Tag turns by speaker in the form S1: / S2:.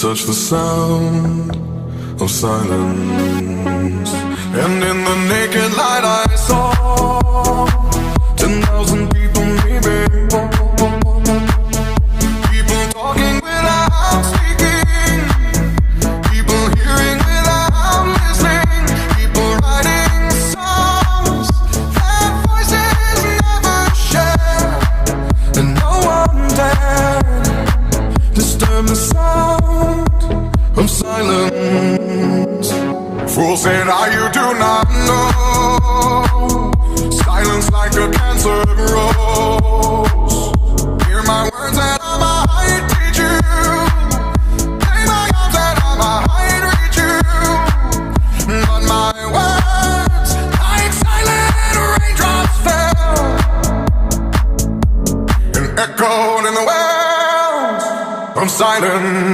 S1: touch the sound of silence. And in the naked light I saw 10,000 people, maybe. People talking without speaking, people hearing without listening, people writing songs their voices never shared, and no one dared disturb the sound of silence. Fool said, you do not know. Silence like a cancer grows. Hear my words and I might teach you. Play my arms and I might reach you. But my words, like silent raindrops, fell and echoed in the wells of silence.